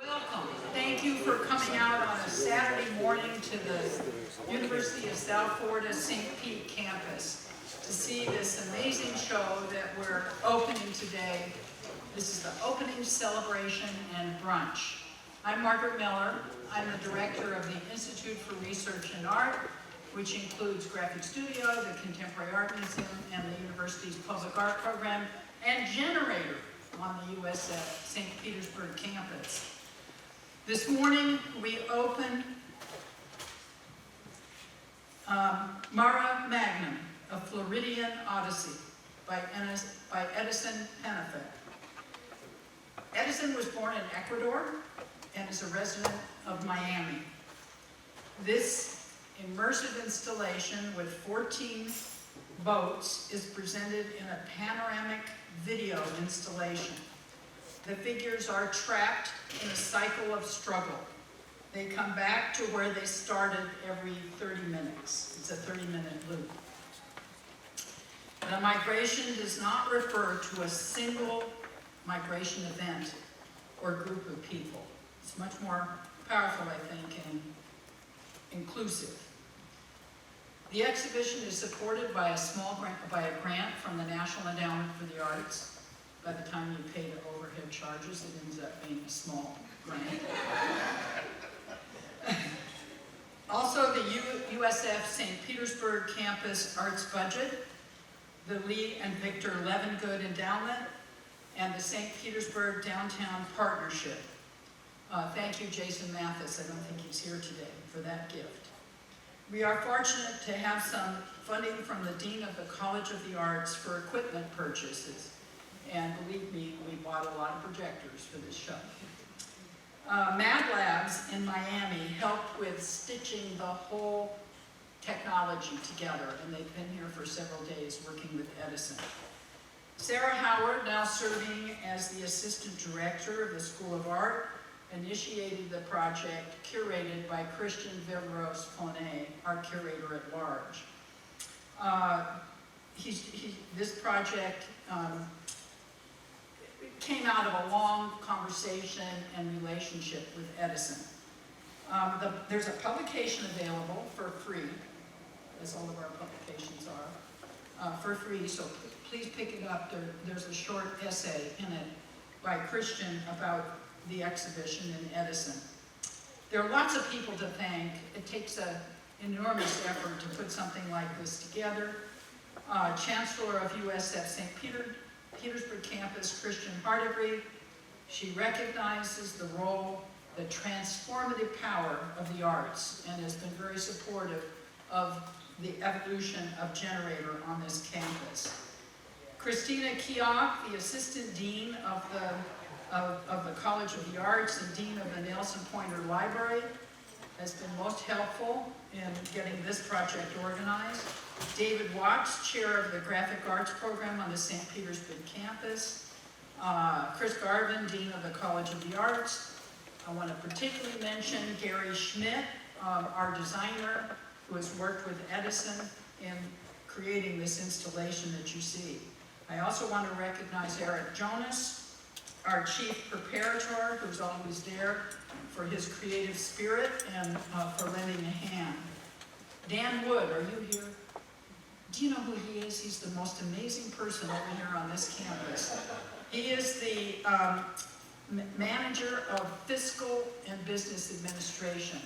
Welcome. Thank you for coming out on a Saturday morning to the University of South Florida St. Pete campus to see this amazing show that we're opening today. This is the opening celebration and brunch. I'm Margaret Miller. I'm the director of the Institute for Research and Art, which includes Graphic Studio, the Contemporary Art Museum, and the university's Public Art Program, and Generator on the USF St. Petersburg campus. This morning, we opened Mare Magnum, a Floridian Odyssey by Edison Penafet. Edison was born in Ecuador and is a resident of Miami. This immersive installation with 14 boats is presented in a panoramic video installation. The figures are trapped in a cycle of struggle. They come back to where they started every 30 minutes. It's a 30-minute loop. The migration does not refer to a single migration event or group of people. It's much more powerful, I think, and inclusive. The exhibition is supported by a grant from the National Endowment for the Arts. By the time you pay the overhead charges, it ends up being a small grant. Also, the USF St. Petersburg campus arts budget, the Lee and Victor Levengood Endowment, and the St. Petersburg Downtown Partnership. Thank you, Jason Mathis. I don't think he's here today for that gift. We are fortunate to have some funding from the Dean of the College of the Arts for equipment purchases. And believe me, we bought a lot of projectors for this show. Mad Labs in Miami helped with stitching the whole technology together, and they've been here for several days working with Edison. Sarah Howard, now serving as the assistant director of the School of Art, initiated the project curated by Christian Vivros-Fonet, our curator at large. This project came out of a long conversation and relationship with Edison. There's a publication available for free, as all of our publications are, for free, so please pick it up. There's a short essay in it by Christian about the exhibition in Edison. There are lots of people to thank. It takes an enormous effort to put something like this together. Chancellor of USF St. Petersburg campus, Christian Hardegree. She recognizes the role, the transformative power of the arts, and has been very supportive of the evolution of Generator on this campus. Christina Keough, the assistant dean of the College of the Arts and dean of the Nelson Pointer Library, has been most helpful in getting this project organized. David Watts, chair of the Graphic Arts program on the St. Petersburg campus. Chris Garvin, dean of the College of the Arts. I want to particularly mention Gary Schmidt, our designer, who has worked with Edison in creating this installation that you see. I also want to recognize Eric Jonas, our chief preparator, who's always there for his creative spirit and for lending a hand. Dan Wood, are you here? Do you know who he is? He's the most amazing person over here on this campus. He is the manager of fiscal and business administration.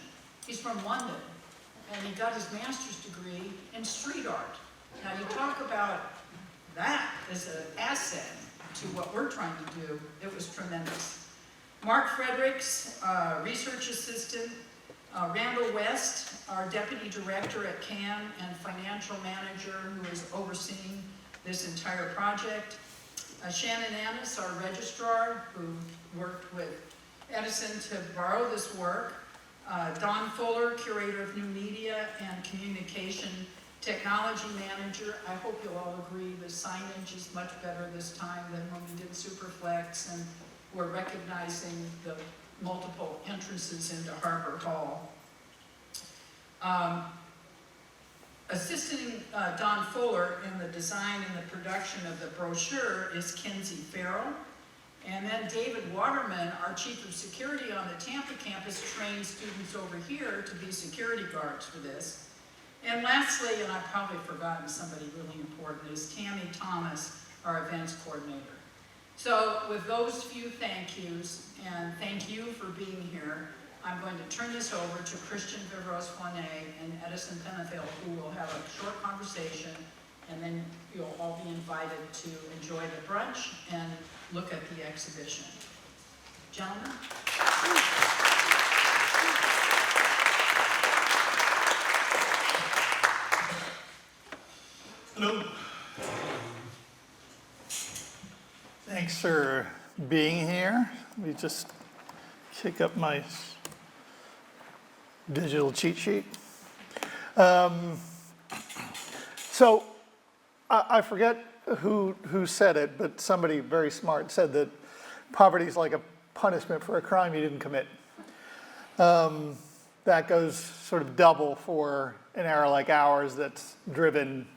He's from London, and he got his master's degree in street art. Now, you talk about that as an asset to what we're trying to do. It was tremendous. Mark Fredericks, research assistant. Randall West, our deputy director at CAN and financial manager who is overseeing this entire project. Shannon Annis, our registrar, who worked with Edison to borrow this work. Don Fuller, curator of new media and communication technology manager. I hope you'll all agree the signage is much better this time than when we did Superflex, and we're recognizing the multiple entrances into Harbor Hall. Assisting Don Fuller in the design and the production of the brochure is Kenzie Farrell, And then David Waterman, our chief of security on the Tampa campus, trained students over here to be security guards for this. And lastly, and I've probably forgotten somebody really important, is Tammy Thomas, our events coordinator. So with those few thank yous, and thank you for being here, I'm going to turn this over to Christian Vivros-Fournet and Edison Pennefield, who will have a short conversation, and then you'll all be invited to enjoy the brunch and look at the exhibition. Gentlemen? Hello. Thanks for being here. Let me just kick up my digital cheat sheet. So I forget who said it, but somebody very smart said that poverty is like a punishment for a crime you didn't commit. That goes sort of double for an era like ours that's driven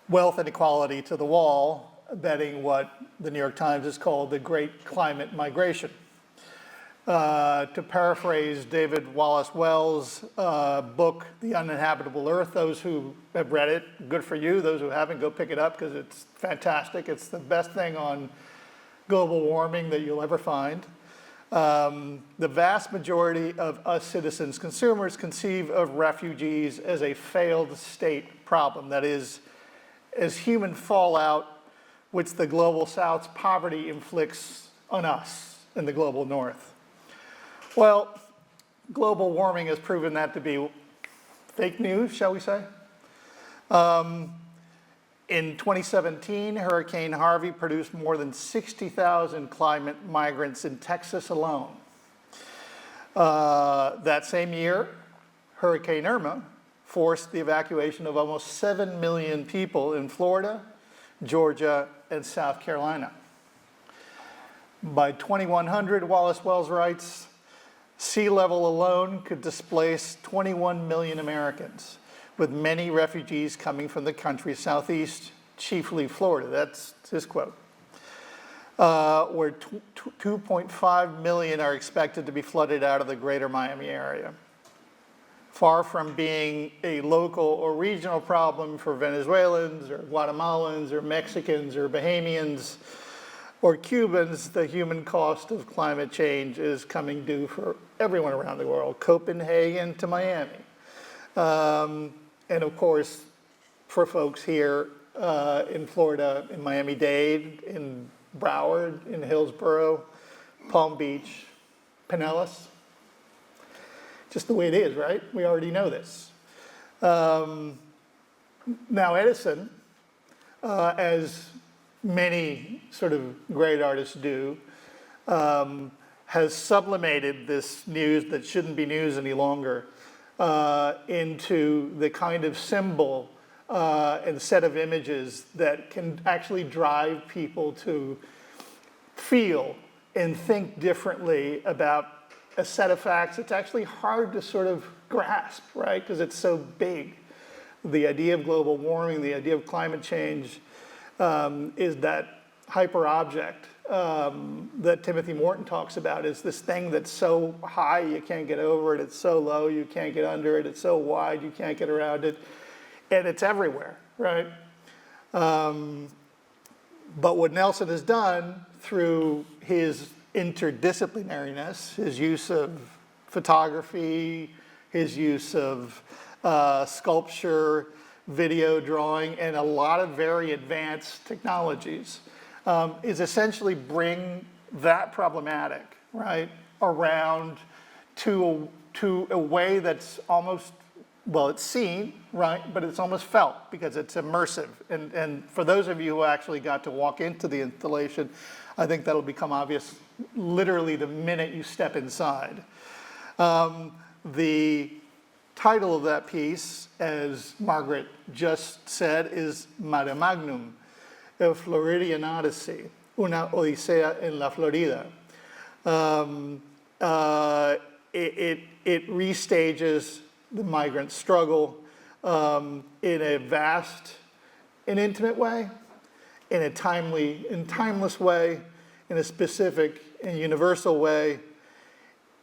wealth inequality to the wall, betting what the New York Times has called the Great Climate Migration. To paraphrase David Wallace Wells' book, The Uninhabitable Earth, those who have read it, good for you. Those who haven't, go pick it up because it's fantastic. It's the best thing on global warming that you'll ever find. The vast majority of us citizens, consumers, conceive of refugees as a failed state problem. That is, as human fallout, which the global South's poverty inflicts on us in the global North. Well, global warming has proven that to be fake news, shall we say? In 2017, Hurricane Harvey produced more than 60,000 climate migrants in Texas alone. That same year, Hurricane Irma forced the evacuation of almost 7 million people in Florida, Georgia, and South Carolina. By 2100, Wallace Wells writes, sea level alone could displace 21 million Americans, with many refugees coming from the country's southeast, chiefly Florida. That's his quote. Where 2.5 million are expected to be flooded out of the greater Miami area. Far from being a local or regional problem for Venezuelans or Guatemalans or Mexicans or Bahamians or Cubans, the human cost of climate change is coming due for everyone around the world, Copenhagen to Miami. And of course, for folks here in Florida, in Miami-Dade, in Broward, in Hillsborough, Palm Beach, Pinellas. Just the way it is, right? We already know this. Now Edison, as many sort of great artists do, has sublimated this news that shouldn't be news any longer into the kind of symbol and set of images that can actually drive people to feel and think differently about a set of facts. It's actually hard to sort of grasp, right? Because it's so big. The idea of global warming, the idea of climate change is that hyper object that Timothy Morton talks about. Is this thing that's so high you can't get over it, it's so low you can't get under it, it's so wide you can't get around it, and it's everywhere, right? But what Nelson has done through his interdisciplinariness, his use of photography, his use of sculpture, video drawing, and a lot of very advanced technologies, is essentially bring that problematic, right, around to a way that's almost, well, it's seen, right, but it's almost felt because it's immersive. And for those of you who actually got to walk into the installation, I think that'll become obvious literally the minute you step inside. The title of that piece, as Margaret just said, is Mare Magnum, a Floridian Odyssey, una odisea en la Florida. It restages the migrant struggle in a vast and intimate way, in a timely and timeless way, in a specific and universal way,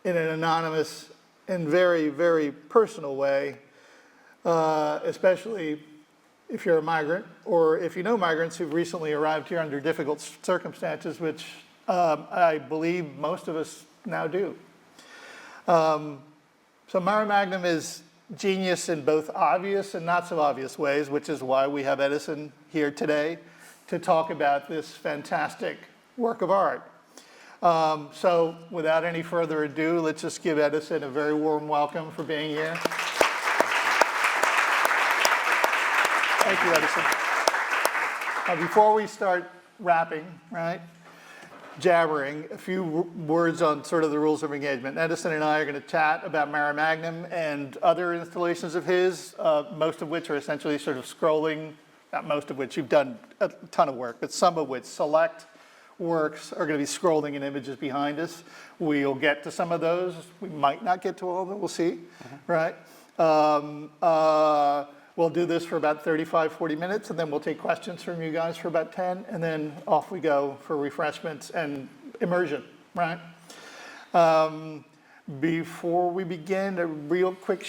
in an anonymous and very, very personal way, especially if you're a migrant or if you know migrants who've recently arrived here under difficult circumstances, which I believe most of us now do. So Mare Magnum is genius in both obvious and not so obvious ways, which is why we have Edison here today to talk about this fantastic work of art. So without any further ado, let's just give Edison a very warm welcome for being here. Thank you, Edison. Before we start rapping, right, jabbering, a few words on sort of the rules of engagement. Edison and I are going to chat about Mare Magnum and other installations of his, most of which are essentially sort of scrolling, not most of which, you've done a ton of work, but some of which, select works, are going to be scrolling in images behind us. We'll get to some of those. We might not get to all of them, we'll see, right? We'll do this for about 35, 40 minutes, and then we'll take questions from you guys for about 10, and then off we go for refreshments and immersion, right? Before we begin, a real quick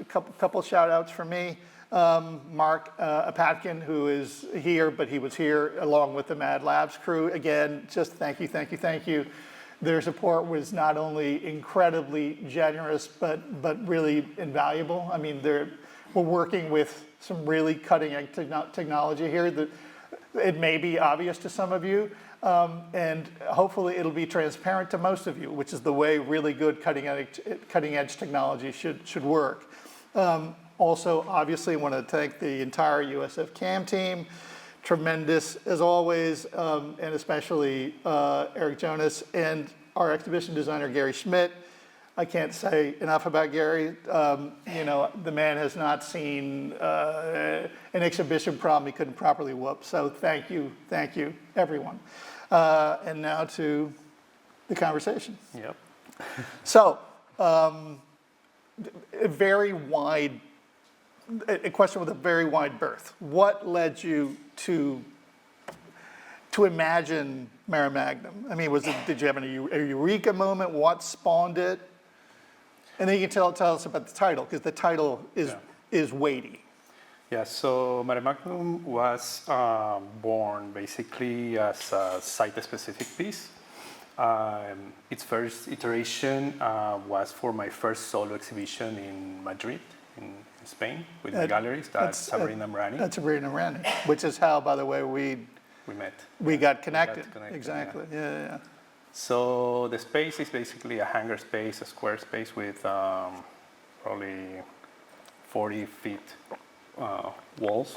couple shout outs from me. Mark Apatkin, who is here, but he was here along with the Mad Labs crew. Again, just thank you, thank you, thank you. Their support was not only incredibly generous, but really invaluable. I mean, we're working with some really cutting-edge technology here that it may be obvious to some of you, and hopefully it'll be transparent to most of you, which is the way really good cutting-edge technology should work. Also, obviously, I want to thank the entire USF CAM team. Tremendous, as always, and especially Eric Jonas and our exhibition designer, Gary Schmidt. I can't say enough about Gary. You know, the man has not seen an exhibition problem he couldn't properly whoop. So thank you, everyone. And now to the conversation. Yep. So, a question with a very wide berth. What led you to imagine Mare Magnum? I mean, did you have a eureka moment? What spawned it? And then you can tell us about the title, because the title is weighty. Yeah, so Mare Magnum was born basically as a site-specific piece. Its first iteration was for my first solo exhibition in Madrid, in Spain, with the galleries. That's Sabrina Mrani. That's Sabrina Mrani, which is how, by the way, we met. We got connected. Exactly. Yeah. So the space is basically a hangar space, a square space with probably 40 feet walls.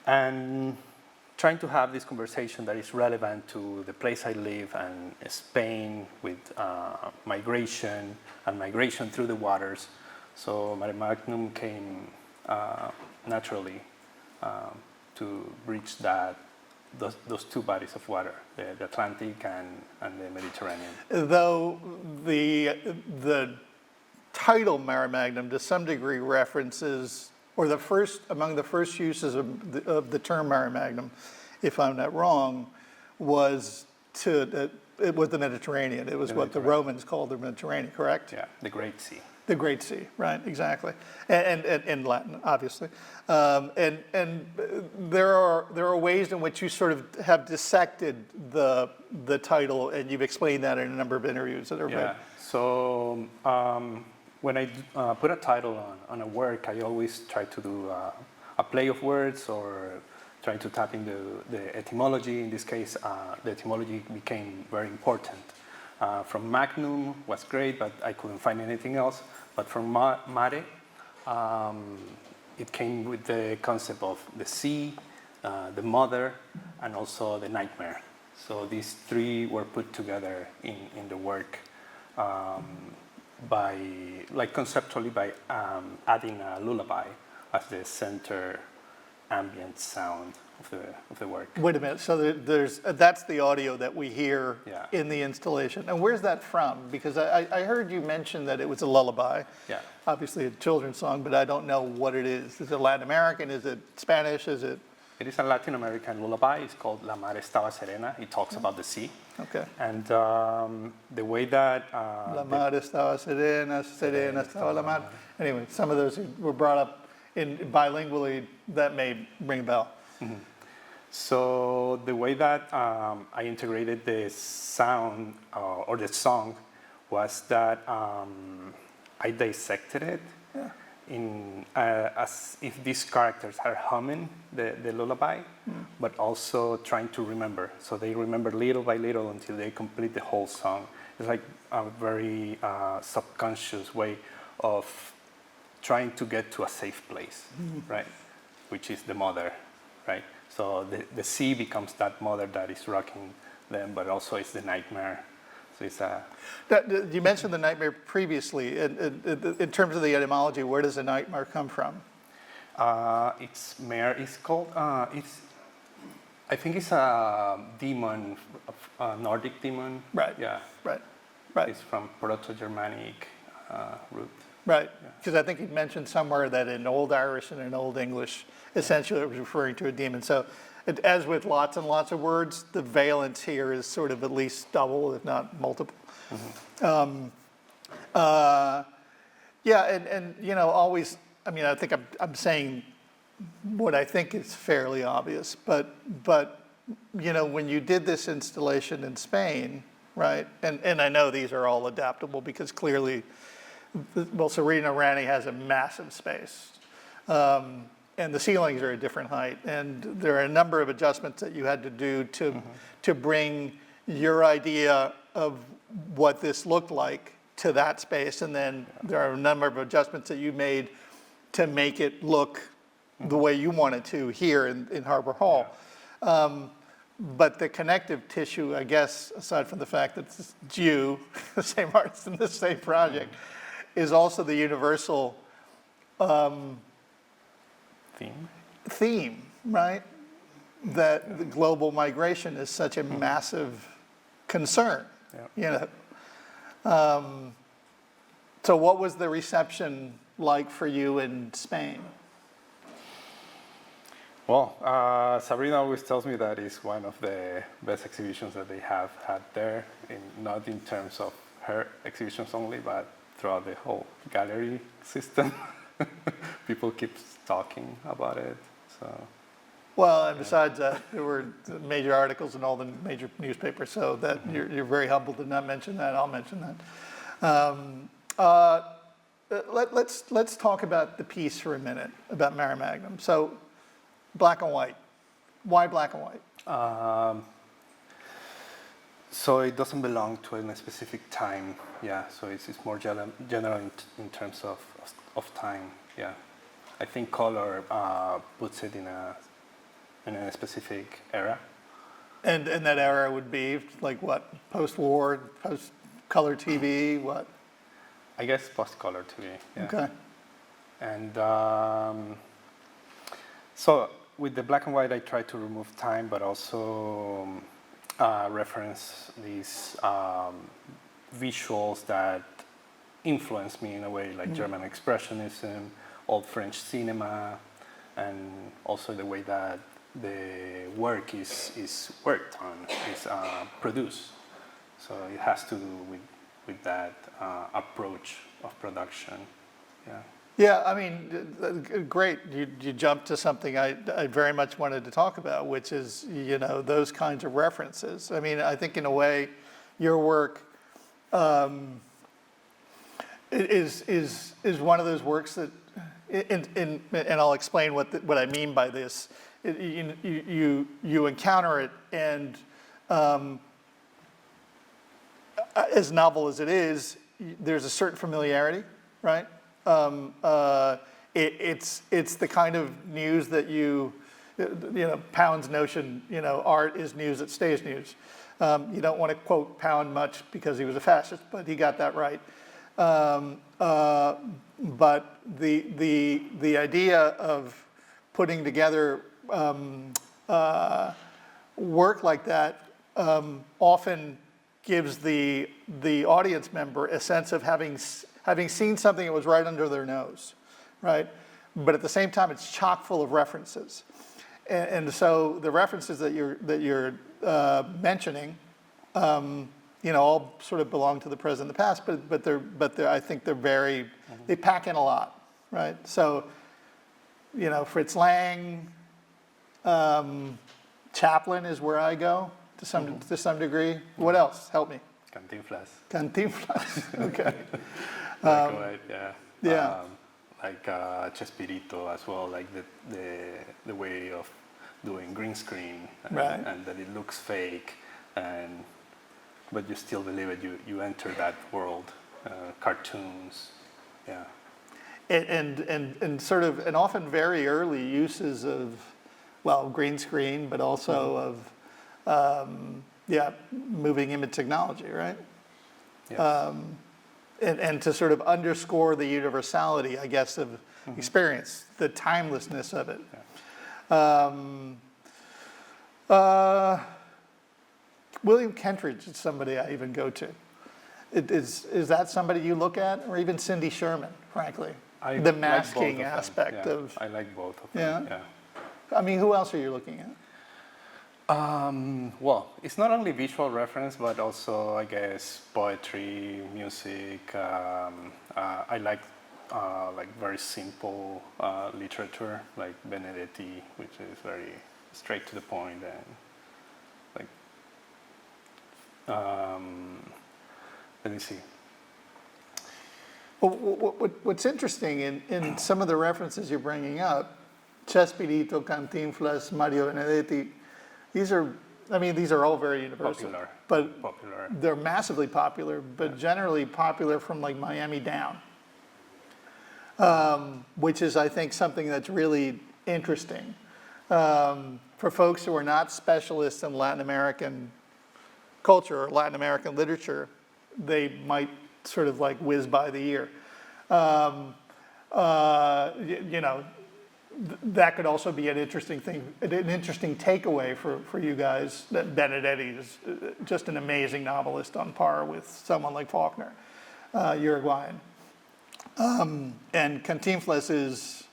And trying to have this conversation that is relevant to the place I live and Spain with migration through the waters. So Mare Magnum came naturally to reach those two bodies of water, the Atlantic and the Mediterranean. Though the title Mare Magnum to some degree references, or among the first uses of the term Mare Magnum, if I'm not wrong, was the Mediterranean. It was what the Romans called the Mediterranean, correct? Yeah, the Great Sea. The Great Sea, right, exactly, and in Latin, obviously, and there are ways in which you sort of have dissected the title, and you've explained that in a number of interviews that are read. Yeah. So when I put a title on a work, I always try to do a play of words or try to tap into the etymology. In this case, the etymology became very important. From Magnum was great, but I couldn't find anything else. But from Mare, it came with the concept of the sea, the mother, and also the nightmare. So these three were put together in the work conceptually by adding a lullaby as the center ambient sound of the work. Wait a minute, so that's the audio that we hear in the installation. And where's that from? Because I heard you mention that it was a lullaby. Yeah. Obviously a children's song, but I don't know what it is. Is it Latin American? Is it Spanish? Is it? It is a Latin American lullaby. It's called La Mar Estaba Serena. It talks about the sea. Okay. And the way that... La mar estaba serena, serena estaba la mar. Anyway, some of those were brought up in bilingually, that may ring a bell. So the way that I integrated the sound or the song was that I dissected it as if these characters are humming the lullaby, but also trying to remember. So they remember little by little until they complete the whole song. It's like a very subconscious way of trying to get to a safe place, right? Which is the mother, right? So the sea becomes that mother that is rocking them, but also it's the nightmare. So it's a... You mentioned the nightmare previously. In terms of the etymology, where does the nightmare come from? It's mare is called, I think it's a demon, a Nordic demon. Right. Yeah. Right. Right. It's from Proto-Germanic root. Right, because I think you mentioned somewhere that in Old Irish and in Old English, essentially it was referring to a demon. So as with lots and lots of words, the valence here is sort of at least double, if not multiple. Yeah, and you know, always, I mean, I think I'm saying what I think is fairly obvious, but you know, when you did this installation in Spain, right, and I know these are all adaptable because clearly, well, Serena Rani has a massive space, and the ceilings are a different height, and there are a number of adjustments that you had to do to bring your idea of what this looked like to that space, and then there are a number of adjustments that you made to make it look the way you want it to here in Harbor Hall. But the connective tissue, I guess, aside from the fact that it's you, the same artist in the same project, is also the universal theme, right? That the global migration is such a massive concern, you know. So what was the reception like for you in Spain? Well, Sabrina always tells me that it's one of the best exhibitions that they have had there, not in terms of her exhibitions only, but throughout the whole gallery system. People keep talking about it. So. Well, and besides that, there were major articles in all the major newspapers, so that you're very humble to not mention that. I'll mention that. Let's talk about the piece for a minute, about Mare Magnum. So, black and white. Why black and white? So it doesn't belong to a specific time, yeah. So it's more general in terms of time, yeah. I think color puts it in a specific era. And that era would be like what? Post-war, post-color TV, what? I guess post-color TV, yeah. Okay. And so with the black and white, I try to remove time, but also reference these visuals that influence me in a way, like German Expressionism, old French cinema, and also the way that the work is worked on, is produced. So it has to do with that approach of production, yeah. Yeah, I mean, great. You jumped to something I very much wanted to talk about, which is, you know, those kinds of references. I mean, I think in a way, your work is one of those works that, and I'll explain what I mean by this. You encounter it, and as novel as it is, there's a certain familiarity, right? It's the kind of news that you know, Pound's notion, you know, art is news that stays news. You don't want to quote Pound much because he was a fascist, but he got that right. But the idea of putting together work like that often gives the audience member a sense of having seen something that was right under their nose, right? But at the same time, it's chock full of references. And so the references that you're mentioning, all sort of belong to the present and the past, but they're I think they're very, they pack in a lot, right? So, Fritz Lang, Chaplin is where I go to some degree. What else? Help me. Cantinflas. Cantinflas. Okay. Yeah. Yeah. Like Chespirito as well, like the way of doing green screen, Right. and that it looks fake, but you still believe it. You enter that world, cartoons, yeah. And sort of, and often very early uses of, well, green screen, but also of, moving image technology, right? Yes. And to sort of underscore the universality, I guess, of experience, the timelessness of it. Yeah. William Kentridge is somebody I even go to. Is that somebody you look at? Or even Cindy Sherman, frankly? I The like masking both of them, aspect yeah. of, I like both of them. Yeah? Yeah. I mean, who else are you looking at? Well, it's not only visual reference, but also, I guess, poetry, music. I like very simple literature, like Benedetti, which is very straight to the point, and let me see. Well, what's interesting in some of the references you're bringing up, Chespirito, Cantinflas, Mario Benedetti, these are all very universal. Popular. They're massively popular, but generally popular from like Miami down, which is, I think, something that's really interesting. For folks who are not specialists in Latin American culture or Latin American literature, they might sort of like whiz by the ear. That could also be an interesting thing, an interesting takeaway for you guys, that Benedetti is just an amazing novelist on par with someone like Faulkner, Uruguayan. And Cantinflas is,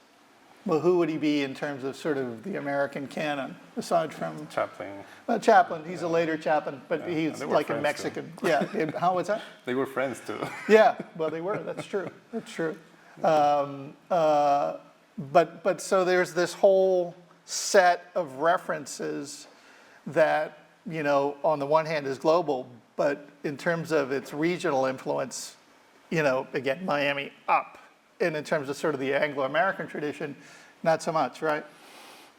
well, who would he be in terms of sort of the American canon, aside from Chaplin. Chaplin? He's a later Chaplin, but Yeah, he's they were like a friends Mexican. Yeah, how was that? They were friends too. Yeah, well, they were. That's true. That's true. But so there's this whole set of references that, on the one hand is global, but in terms of its regional influence, again, Miami up. And in terms of sort of the Anglo-American tradition, not so much, right?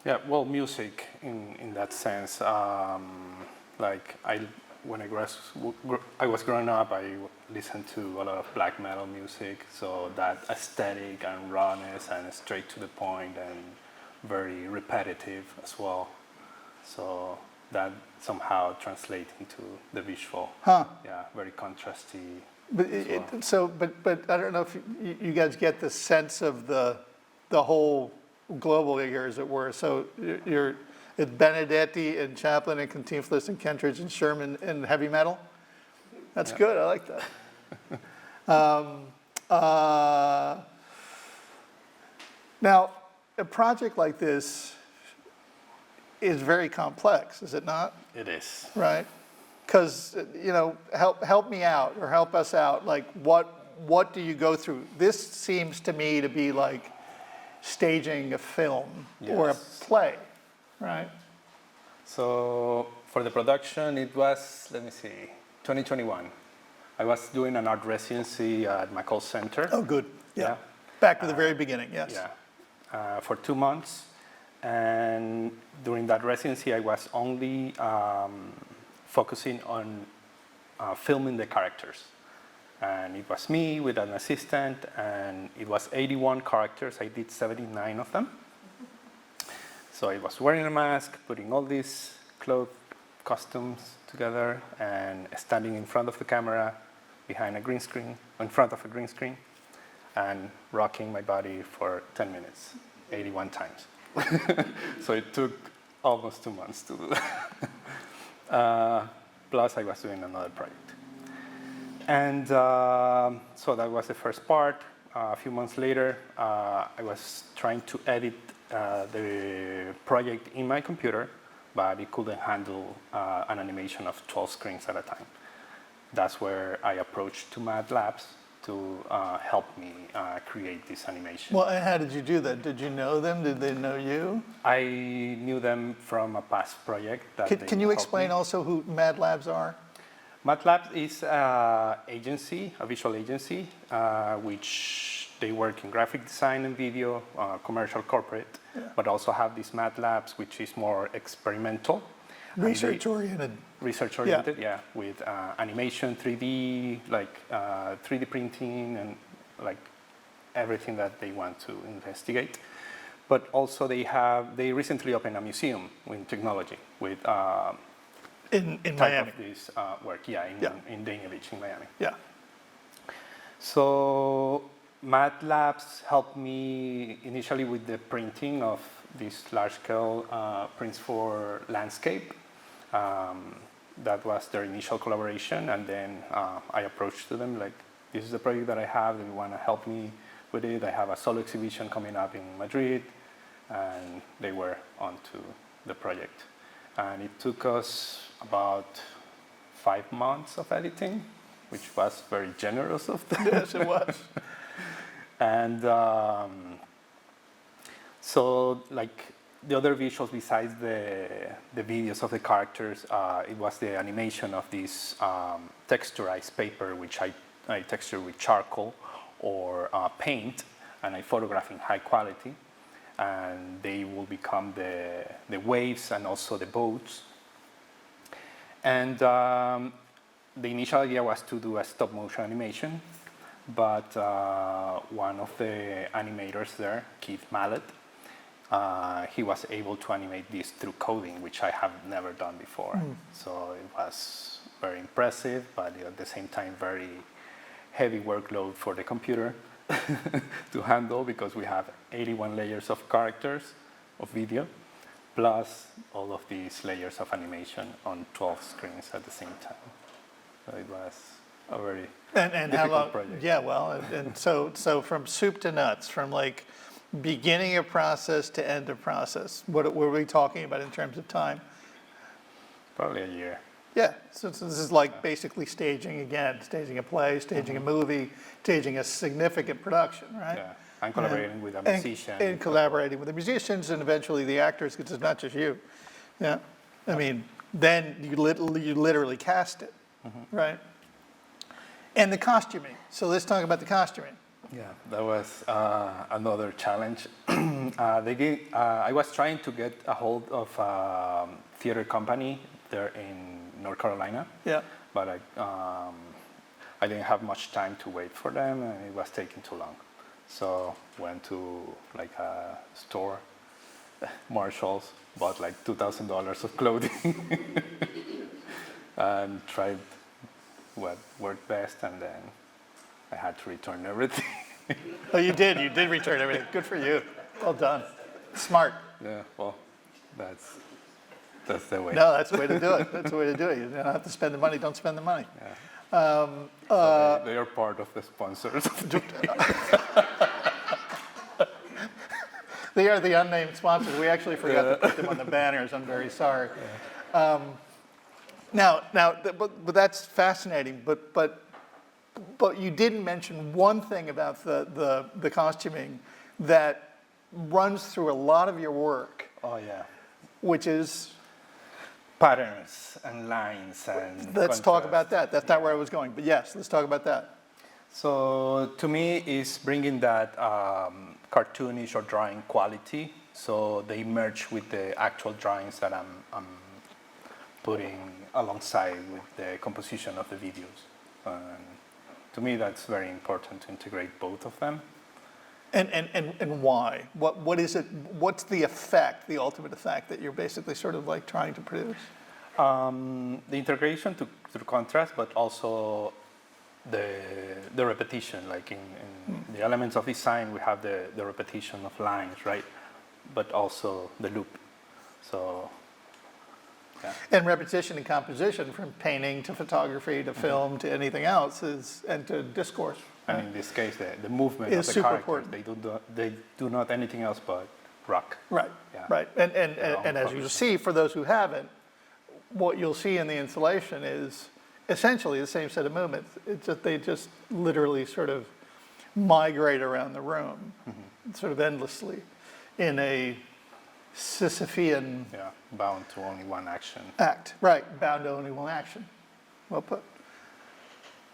Yeah, well, music in that sense. When I was growing up, I listened to a lot of black metal music. So that aesthetic and rawness and straight to the point and very repetitive as well. So that somehow translates into the visual. Huh. Yeah, very contrasty. But but I don't know if you guys get the sense of the whole global here, as it were. So it's Benedetti and Chaplin and Cantinflas and Kentridge and Sherman and heavy metal. That's good. I like that. Now, a project like this is very complex, is it not? It is. Right? Because, help me out or help us out. Like, what do you go through? This seems to me to be like staging a film or a play, right? So for the production, it was, 2021. I was doing an art residency at McCall Center. Oh, good. Yeah. Yeah. Back to the very beginning, yes. Yeah. For 2 months. And during that residency, I was only focusing on filming the characters. And it was me with an assistant, and it was 81 characters. I did 79 of them. So I was wearing a mask, putting all these costumes together, and standing in front of the camera, behind a green screen, in front of a green screen, and rocking my body for 10 minutes, 81 times. So it took almost 2 months to do that. Plus, I was doing another project. And so that was the first part. A few months later, I was trying to edit the project in my computer, but it couldn't handle an animation of 12 screens at a time. That's where I approached to MATLAB to help me create this animation. Well, and how did you do that? Did you know them? Did they know you? I knew them from a past project. That Can you helped explain me. also who Mad Labs are? MATLAB is an agency, a visual agency, which they work in graphic design and video, commercial, corporate, but also have this MATLABs, which is more experimental. Research-oriented. Research-oriented, yeah, with animation, 3D, like 3D printing, and like everything that they want to investigate. But also they recently opened a museum in technology with In type Miami. of this work, in Dania Beach in Miami. Yeah. So MATLABs helped me initially with the printing of these large-scale prints for landscape. That was their initial collaboration, and then I approached to them like, this is the project that I have, do you want to help me with it? I have a solo exhibition coming up in Madrid, and they were onto the project. And it took us about 5 months of editing, which was very generous of them. Yes, it was. And so, like, the other visuals besides the videos of the characters, it was the animation of this texturized paper, which I texture with charcoal or paint, and I photograph in high quality. And they will become the waves and also the boats. And the initial idea was to do a stop motion animation, but one of the animators there, Keith Mallet, he was able to animate this through coding, which I have never done before. So it was very impressive, but at the same time, very heavy workload for the computer to handle, because we have 81 layers of characters of video, plus all of these layers of animation on 12 screens at the same time. So it was a very And how difficult long? project. Yeah, well, and so from soup to nuts, from like beginning of process to end of process, what were we talking about in terms of time? Probably a year. Yeah, so this is like basically staging again, staging a play, staging a movie, staging a significant production, right? Yeah, and collaborating with a And- musician. And collaborating with the musicians and eventually the actors, because it's not just you. Yeah, I mean, then you literally cast it, right? And the costuming, so let's talk about the costuming. Yeah, that was another challenge. I was trying to get a hold of a theater company there in North Carolina, Yeah, but I didn't have much time to wait for them, and it was taking too long. So went to like a store, Marshalls, bought like $2,000 of clothing, and tried what worked best, and then I had to return everything. oh, you did return everything, good for you, well done, smart. Yeah, well, that's the way. No, that's the way to do it, that's the way to do it, you don't have to spend the money, don't spend the money. So they are part of the sponsors. They are the unnamed sponsors. We actually forgot to put them on the banners. I'm very sorry. But that's fascinating. But you didn't mention one thing about the costuming that runs through a lot of your work, Oh yeah, which is, patterns and lines and. let's talk contrast. about that. That's not where I was going. But yes, let's talk about that. So to me, is bringing that cartoonish or drawing quality, so they merge with the actual drawings that I'm putting alongside with the composition of the videos. And to me, that's very important to integrate both of them. And why? What is it? What's the effect, the ultimate effect that you're basically sort of like trying to produce? The integration through contrast, but also the repetition. Like in the elements of design, we have the repetition of lines, right? But also the loop. So, yeah. And repetition and composition, from painting to photography to film to anything else, and to discourse. And in this case, the movement Is of the super characters, important. they do not anything else but rock. Right, Yeah. right. Their own And as you colors. see, for those who haven't, what you'll see in the installation is essentially the same set of movements. It's just, they just literally sort of migrate around the room, sort of endlessly, in a Sisyphean Yeah, bound to only one action. act. Right, bound to only one action. Well put.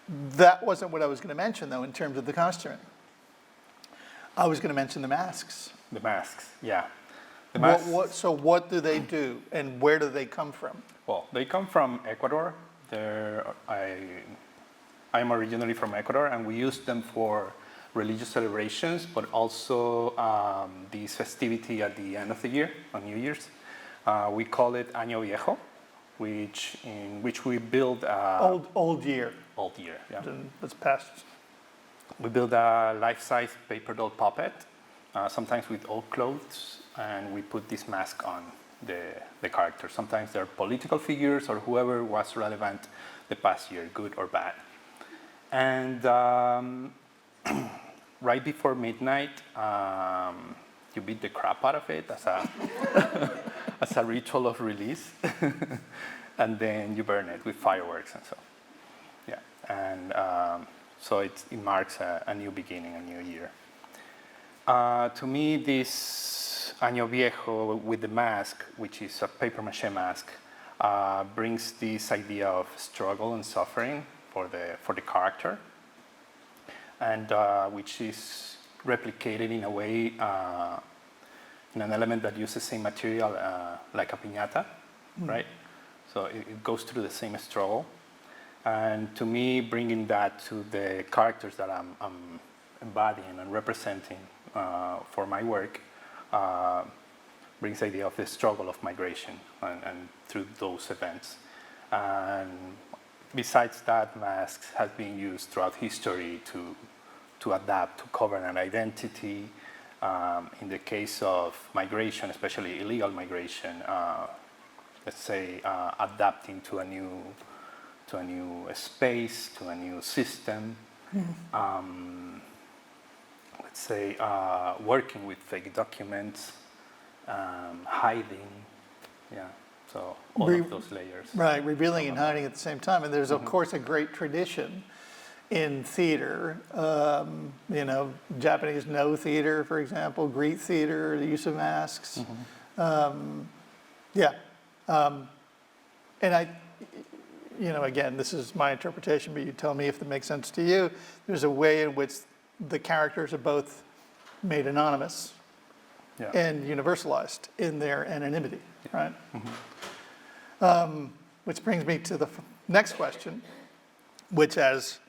That wasn't what I was going to mention, though, in terms of the costuming. I was going to mention the masks. The masks, yeah. The masks, So what do they do, and where do they come from? well, they come from Ecuador. I'm originally from Ecuador, and we use them for religious celebrations, but also this festivity at the end of the year, on New Year's. We call it Año Viejo, in which we build Old year. old year. Yeah. That's past. We build a life-size paper doll puppet, sometimes with old clothes, and we put this mask on the character. Sometimes they're political figures or whoever was relevant the past year, good or bad. And right before midnight, you beat the crap out of it as as a ritual of release, and then you burn it with fireworks and so. Yeah, and so it marks a new beginning, a new year. To me, this Año Viejo with the mask, which is a paper mache mask, brings this idea of struggle and suffering for the character, and which is replicated in a way in an element that uses the same material like a piñata, right? So it goes through the same struggle. And to me, bringing that to the characters that I'm embodying and representing for my work brings the idea of the struggle of migration and through those events. And besides that, masks have been used throughout history to adapt, to cover an identity. In the case of migration, especially illegal migration, let's say adapting to a new space, to a new system. Let's say working with fake documents, hiding, yeah. So all of those layers. Right, revealing and hiding at the same time. And there's, of course, a great tradition in theater, Japanese no theater, for example, Greek theater, the use of masks. And again, this is my interpretation, but you tell me if it makes sense to you. There's a way in which the characters are both made anonymous and universalized in their anonymity, right? Which brings me to the next question, which, as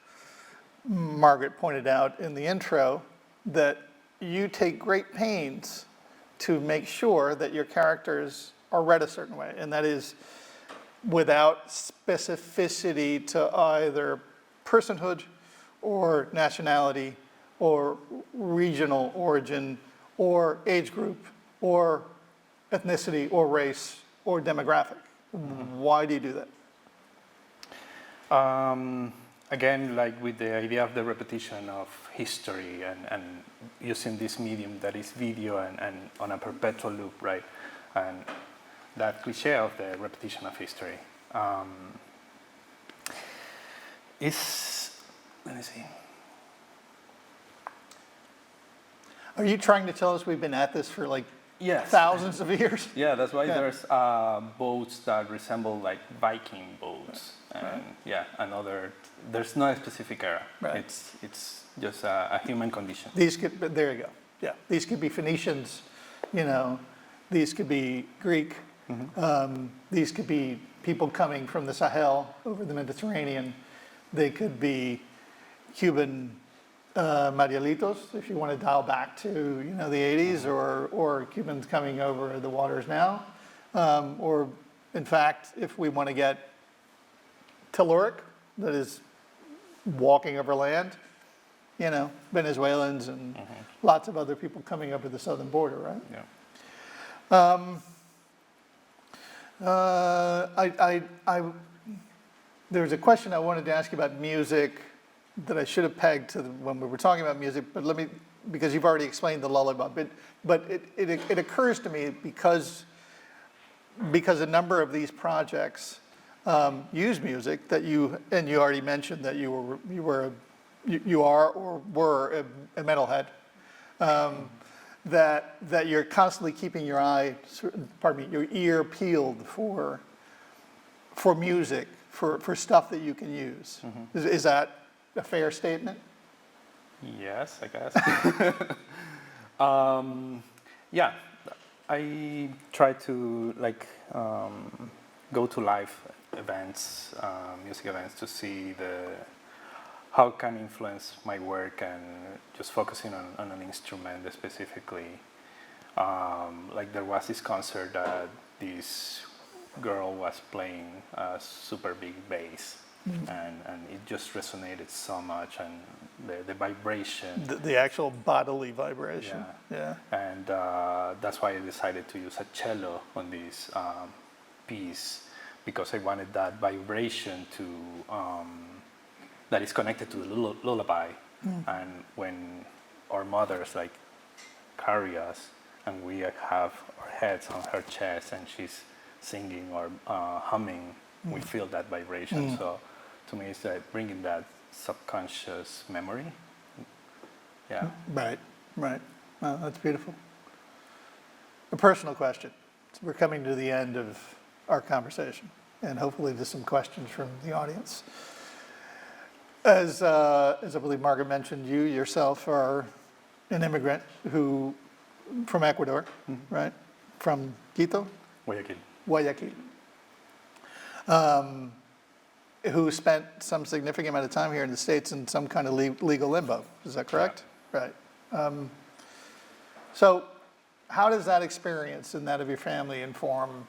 Margaret pointed out in the intro, that you take great pains to make sure that your characters are read a certain way, and that is without specificity to either personhood or nationality or regional origin or age group or ethnicity or race or demographic. Why do you do that? Again, like with the idea of the repetition of history and using this medium that is video and on a perpetual loop, right? And that cliche of the repetition of history let me see. Are you trying to tell us we've been at this for like Yes. thousands of years? Yeah, that's why Yeah. there's boats that resemble like Viking boats, and there's no specific era. Right. It's just a human condition. These could, there you go. Yeah, these could be Phoenicians, these could be Greek, these could be people coming from the Sahel over the Mediterranean. They could be Cuban Marielitos, if you want to dial back to the 80s, or Cubans coming over the waters now, or in fact, if we want to get telluric, that is walking over land, Venezuelans and lots of other people coming over the southern border, right? Yeah. There's a question I wanted to ask you about music that I should have pegged to when we were talking about music, but let me because you've already explained the lullaby, but it occurs to me because a number of these projects use music that you already mentioned that you are or were a metalhead, that you're constantly keeping your your ear peeled for music, for stuff that you can use. Is that a fair statement? Yes, I guess. Yeah, I try to go to live events, music events, to see how it can influence my work, and just focusing on an instrument specifically. Like there was this concert that this girl was playing a super big bass, and it just resonated so much, and the vibration. The actual bodily vibration. Yeah. And that's why I decided to use a cello on this piece, because I wanted that vibration that is connected to the lullaby. And when our mothers carry us, and we have our heads on her chest, and she's singing or humming, we feel that vibration. So to me, it's like bringing that subconscious memory. Yeah. Right. Well, that's beautiful. A personal question. We're coming to the end of our conversation, and hopefully there's some questions from the audience. As I believe Margaret mentioned, you yourself are an immigrant from Ecuador, right? From Quito? Guayaquil. Who spent some significant amount of time here in the States in some kind of legal limbo. Is that correct? Right. So how does that experience and that of your family inform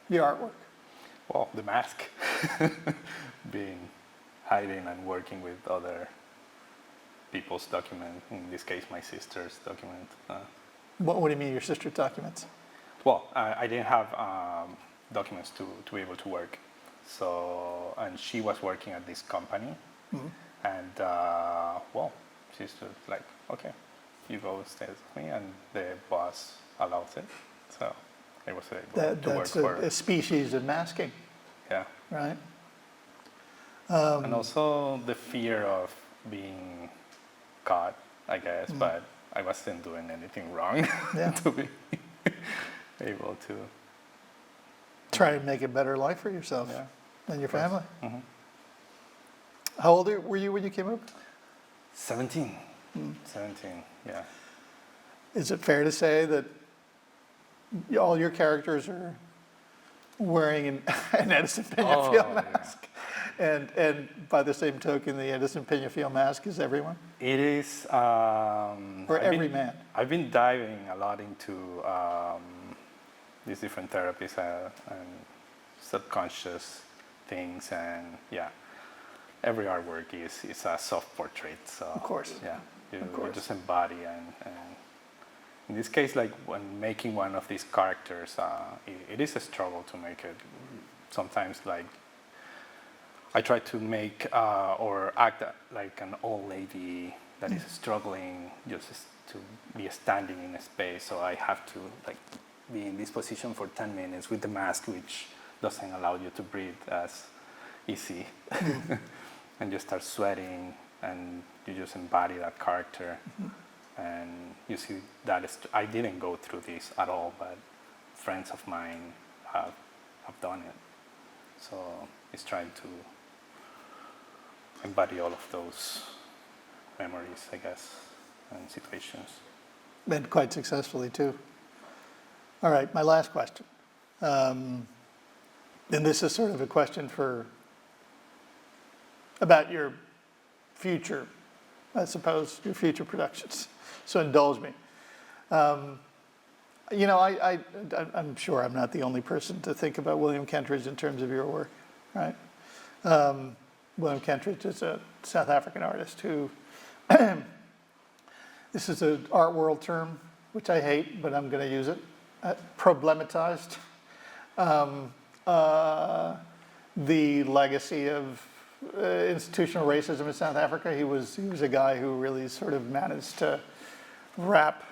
your artwork? Well, the mask. Hiding and working with other people's document, in this case my sister's document. What do you mean your sister's documents? Well, I didn't have documents to be able to work. So, and she was working at this company, and she's just like, okay, you go stay with me, and the boss allows it. So I was able to work for a species of masking. Yeah. Right. And also the fear of being caught, I guess, but I wasn't doing anything wrong to be able to try and make a better life for yourself and your family. Mm-hmm. How old were you when you came over? 17. 17, yeah. Is it fair to say that all your characters are wearing an Edison Peñafiel mask? And by the same token, the Edison Peñafiel mask is everyone? It is. Or every man? I've been diving a lot into these different therapies and subconscious things, and every artwork is a soft portrait. So of course. Yeah, you just embody, and in this case, like when making one of these characters, it is a struggle to make it. Sometimes, like, I try to make or act like an old lady that is struggling just to be standing in a space. So I have to be in this position for 10 minutes with the mask, which doesn't allow you to breathe as easy. And you start sweating, and you just embody that character. And you see that I didn't go through this at all, but friends of mine have done it. So it's trying to embody all of those memories, I guess, and situations. And quite successfully, too. All right, my last question. And this is sort of a question about your future, I suppose, your future productions. So indulge me. I'm sure I'm not the only person to think about William Kentridge in terms of your work, right? William Kentridge is a South African artist who, this is an art world term, which I hate, but I'm going to use it, problematized the legacy of institutional racism in South Africa. He was a guy who really sort of managed to wrap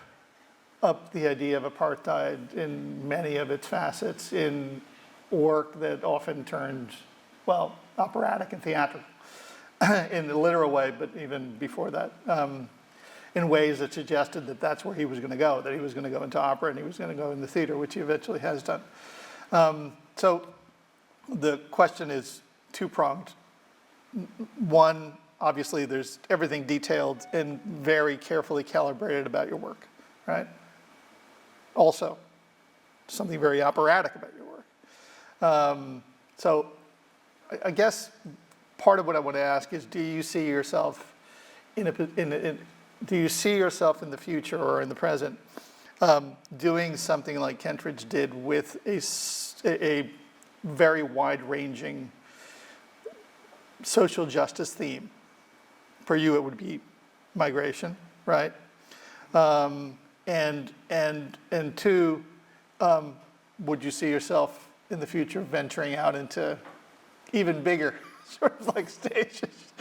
up the idea of apartheid in many of its facets in work that often turned, well, operatic and theatrical in the literal way, but even before that, in ways that suggested that that's where he was going to go, that he was going to go into opera and he was going to go in the theater, which he eventually has done. So the question is two-pronged. One, obviously, there's everything detailed and very carefully calibrated about your work, right? Also, something very operatic about your work. So I guess part of what I want to ask is, do you see yourself do you see yourself in the future or in the present doing something like Kentridge did with a very wide-ranging social justice theme? For you, it would be migration, right? And two, would you see yourself in the future venturing out into even bigger sort of like stages?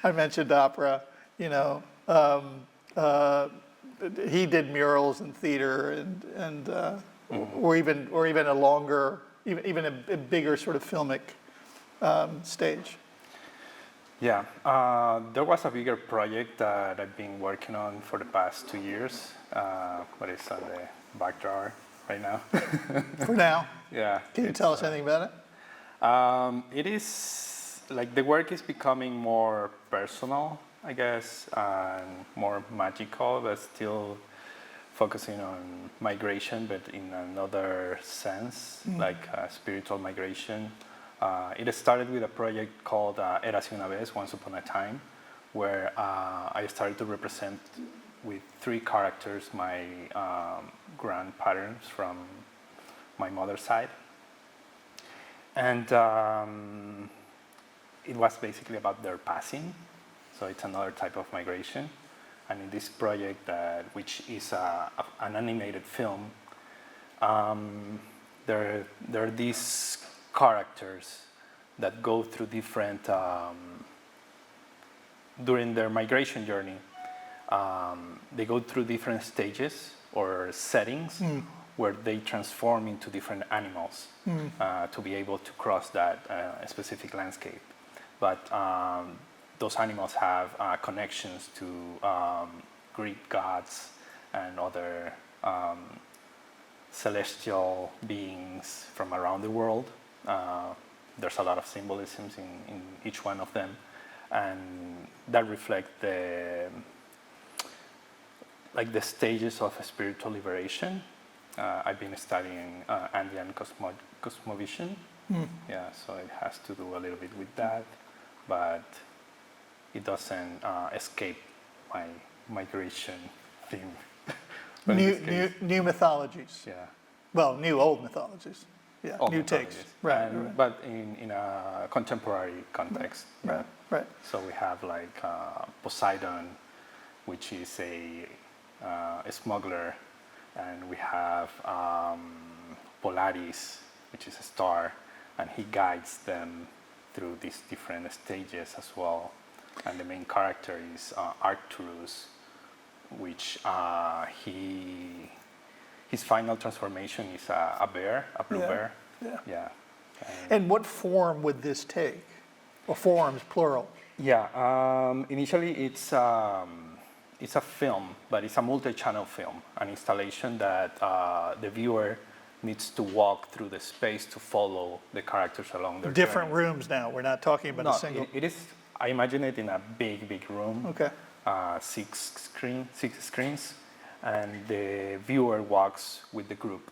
I mentioned opera, you know. He did murals and theater and or even a longer, even a bigger sort of filmic stage. Yeah, there was a bigger project that I've been working on for the past 2 years, but it's on the back drawer right now. For now. Yeah. Can you tell us anything about it? It is, like, the work is becoming more personal, I guess, and more magical, but still focusing on migration, but in another sense, like spiritual migration. It started with a project called Érase una vez, Once Upon a Time, where I started to represent with 3 characters my grandparents from my mother's side. And it was basically about their passing, so it's another type of migration. And in this project, which is an animated film, there are these characters that go through different, during their migration journey, they go through different stages or settings where they transform into different animals to be able to cross that specific landscape. But those animals have connections to Greek gods and other celestial beings from around the world. There's a lot of symbolisms in each one of them, and that reflect the stages of spiritual liberation. I've been studying Andean cosmovision. Yeah, so it has to do a little bit with that, but it doesn't escape my migration theme. New mythologies. Yeah. Well, old mythologies. Yeah, All new mythologies. takes. Right. But in a contemporary context. Right. So we have like Poseidon, which is a smuggler, and we have Polaris, which is a star, and he guides them through these different stages as well. And the main character is Arcturus, which his final transformation is a bear, a blue bear. Yeah. And what form would this take? Or forms, plural? Yeah. Initially, it's a film, but it's a multi-channel film, an installation that the viewer needs to walk through the space to follow the characters along their Different journey. rooms now. We're not talking about a single. It is. I imagine it in a big room. Okay. 6 screens, and the viewer walks with the group.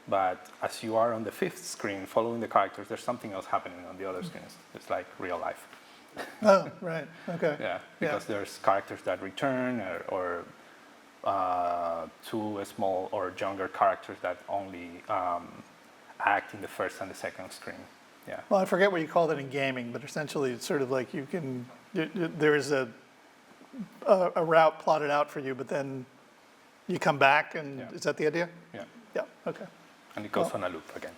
But as you are on the 5th screen following the characters, there's something else happening on the other screens. It's like real life. Oh, right. Okay. Yeah, because there's characters that return, or 2 small or younger characters that only act in the 1st and the 2nd screen. Yeah. Well, I forget what you called it in gaming, but essentially it's sort of like there is a route plotted out for you, but then you come back, and is that the idea? Yeah. Yeah. Okay. And it goes on a loop again.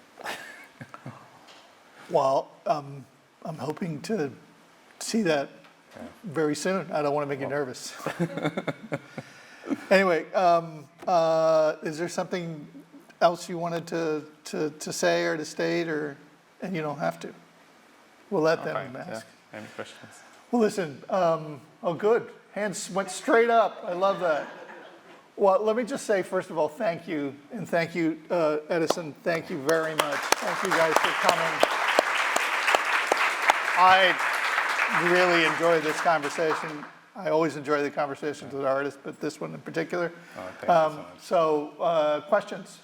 Well, I'm hoping to see that very soon. I don't want to make you nervous. Anyway, is there something else you wanted to say or to state, or, and you don't have to? We'll let them Fine, ask. yeah. Any questions? Well, listen, oh, good. Hands went straight up. I love that. Well, let me just say, first of all, thank you. And thank you, Edison. Thank you very much. Thank you guys for coming. I really enjoyed this conversation. I always enjoy the conversations with artists, but this one in particular. Oh, thank you so much. Questions?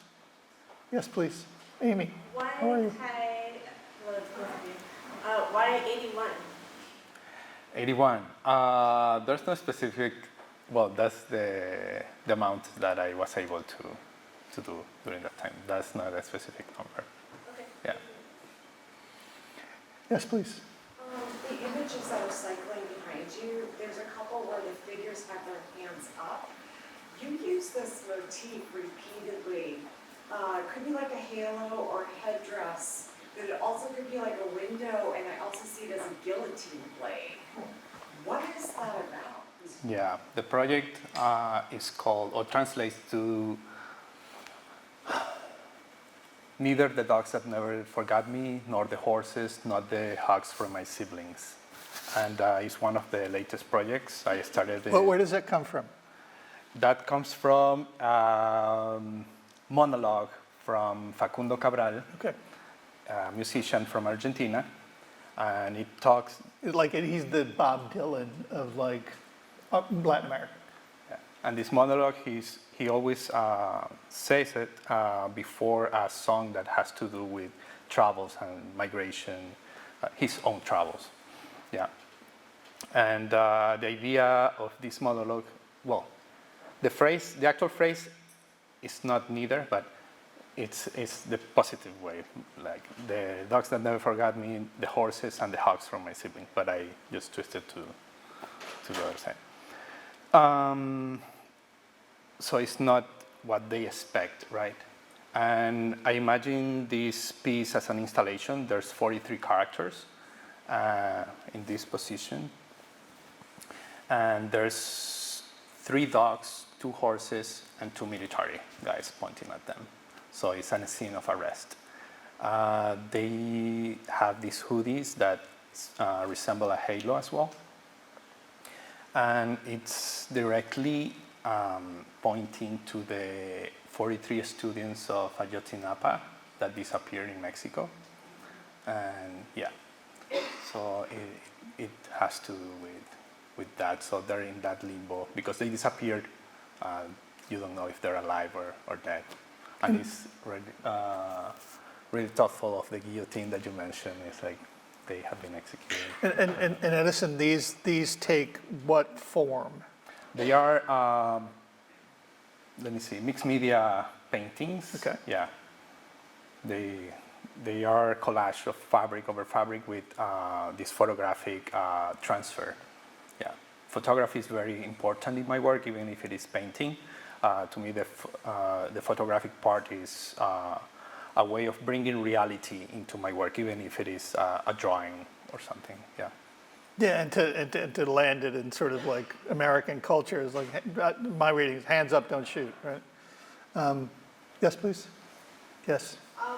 Yes, please. Amy, Why, how are you? hi, well, it's both of you. Why 81? 81. There's no specific, well, that's the amount that I was able to do during that time. That's not a specific number. Okay. Yeah. Yes, please. The images that are cycling behind you, there's a couple where the figures have their hands up. You use this motif repeatedly. Could be like a halo or headdress, but it also could be like a window, and I also see it as a guillotine blade. What is that about? Yeah, the project is called, or translates to neither the dogs that never forgot me, nor the horses, not the hugs from my siblings. And it's one of the latest projects. I started Well, where does that come from? That comes from monologue from Facundo Cabral, Okay. a musician from Argentina. And it talks, Like, he's the Bob Dylan of, like, Latin America. and this monologue, he always says it before a song that has to do with travels and migration, his own travels. Yeah. And the idea of this monologue, well, the actual phrase is not neither, but it's the positive way, like the dogs that never forgot me, the horses, and the hugs from my sibling. But I just twisted to the other side. So it's not what they expect, right? And I imagine this piece as an installation. There's 43 characters in this position. And there's 3 dogs, 2 horses, and 2 military guys pointing at them. So it's a scene of arrest. They have these hoodies that resemble a halo as well. And it's directly pointing to the 43 students of Ayotzinapa that disappeared in Mexico. And yeah, so it has to do with that. So they're in that limbo because they disappeared. You don't know if they're alive or dead. And it's really thoughtful of the guillotine that you mentioned. It's like they have been executed. And Edison, these take what form? They are, let me see, mixed media paintings. Okay. Yeah. They are collage of fabric over fabric with this photographic transfer. Yeah. Photography is very important in my work, even if it is painting. To me, the photographic part is a way of bringing reality into my work, even if it is a drawing or something. Yeah. Yeah, and to land it in sort of like American culture is like, my reading is hands up, don't shoot, right? Yes, please. Yes. I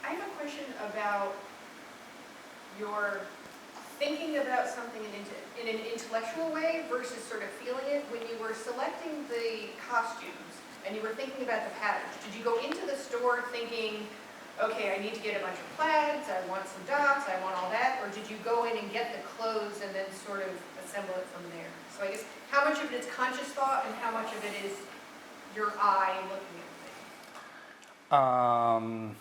have a question about your thinking about something in an intellectual way versus sort of feeling it. When you were selecting the costumes and you were thinking about the patterns, did you go into the store thinking, okay, I need to get a bunch of plaids, I want some docs, I want all that, or did you go in and get the clothes and then sort of assemble it from there? So I guess how much of it is conscious thought and how much of it is your eye looking at things?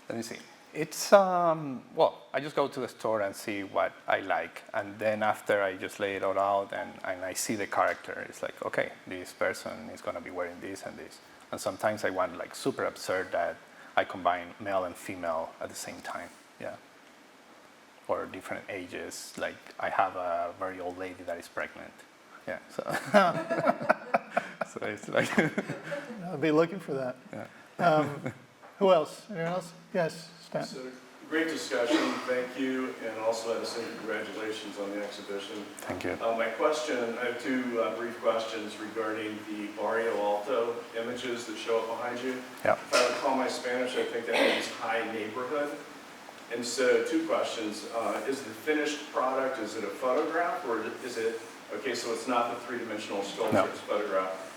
Let me see. It's, well, I just go to the store and see what I like. And then after I just lay it all out and I see the character, it's like, okay, this person is going to be wearing this and this. And sometimes I want like super absurd that I combine male and female at the same time. Yeah. Or different ages. Like I have a very old lady that is pregnant. Yeah. So, so it's like. I'll be looking for that. Yeah. Who else? Anyone else? Yes, Stan. So Great discussion, thank you, and also Edison, congratulations on the exhibition. Thank you. My question, I have two brief questions regarding the Barrio Alto images that show up behind you. Yeah. If I recall my Spanish, I think that means high neighborhood. And so two questions, is the finished product, is it a photograph or is it, okay, so it's not the three-dimensional sculpture, No. it's photograph.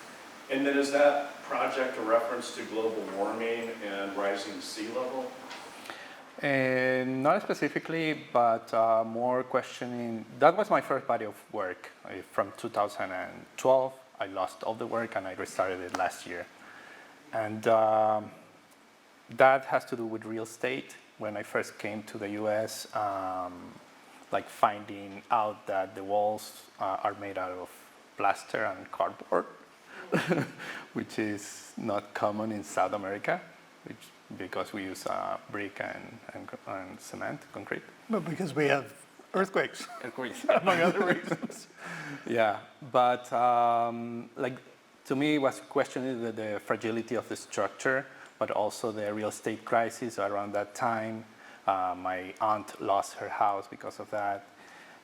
And then is that project a reference to global warming and rising sea level? Not specifically, but more questioning. That was my first body of work from 2012. I lost all the work and I restarted it last year. And that has to do with real estate. When I first came to the US, like finding out that the walls are made out of plaster and cardboard, which is not common in South America, because we use brick and cement, concrete. But because we have earthquakes, Earthquakes. among other reasons. Yeah, but like to me, it was questioning the fragility of the structure, but also the real estate crisis around that time. My aunt lost her house because of that,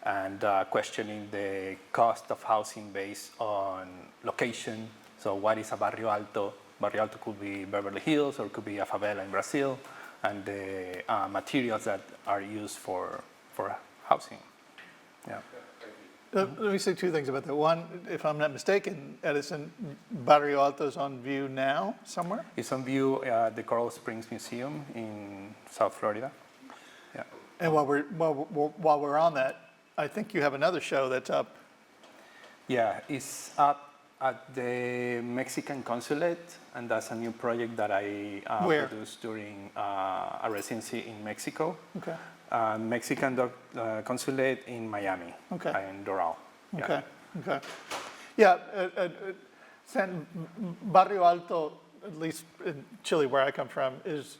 and questioning the cost of housing based on location. So what is a barrio alto? Barrio alto could be Beverly Hills or it could be a favela in Brazil, and the materials that are used for housing. Yeah. Let me say two things about that. One, if I'm not mistaken, Edison, Barrio Alto is on view now somewhere? It's on view at the Coral Springs Museum in South Florida. Yeah. And while we're on that, I think you have another show that's up. Yeah, it's up at the Mexican Consulate, and that's a new project that I Where? produced during a residency in Mexico. Okay. Mexican Consulate in Miami, Okay. in Doral. Yeah. Okay, okay. Yeah, Barrio Alto, at least in Chile where I come from, is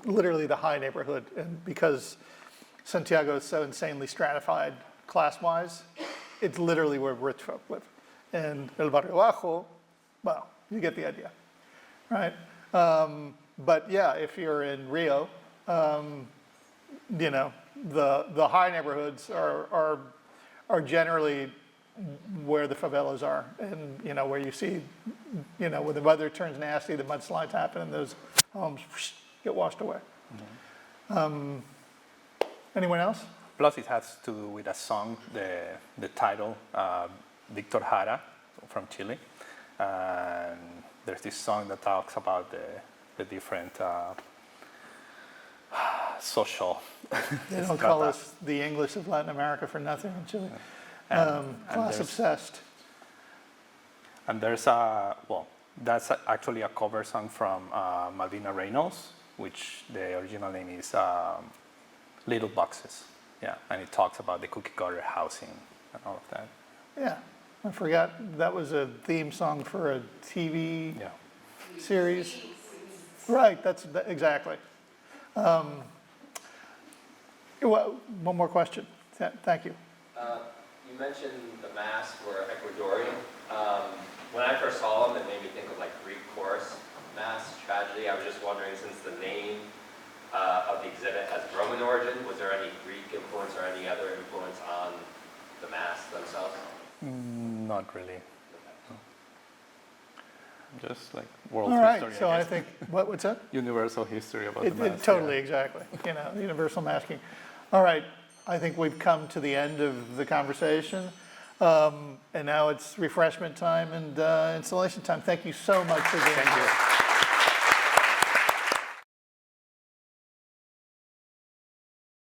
literally the high neighborhood. And because Santiago is so insanely stratified class-wise, it's literally where rich folk live. And El Barrio Bajo, well, you get the idea, right? But yeah, if you're in Rio, you know, the high neighborhoods are generally where the favelas are, and you know, where you see, you know, when the weather turns nasty, the mudslides happen, and those homes get washed away. Anyone else? Plus, it has to do with a song, the title, Victor Jara from Chile. And there's this song that talks about the different social. They don't call us the English of Latin America for nothing in Chile. And Class there's- obsessed. And there's that's actually a cover song from Malvina Reynolds, which the original name is Little Boxes. Yeah, and it talks about the cookie cutter housing and all of that. Yeah, I forgot that was a theme song for a TV Yeah. series. Right, exactly. One more question. Thank you. You mentioned the masks were Ecuadorian. When I first saw them, it made me think of like Greek chorus mass tragedy. I was just wondering, since the name of the exhibit has Roman origin, was there any Greek influence or any other influence on the masks themselves? Not really. No. Just like world All right, history. so I guess. think, what's that? Universal history about the mask. Totally, exactly. You know, universal masking. All right, I think we've come to the end of the conversation. And now it's refreshment time and installation time. Thank you so much for being here.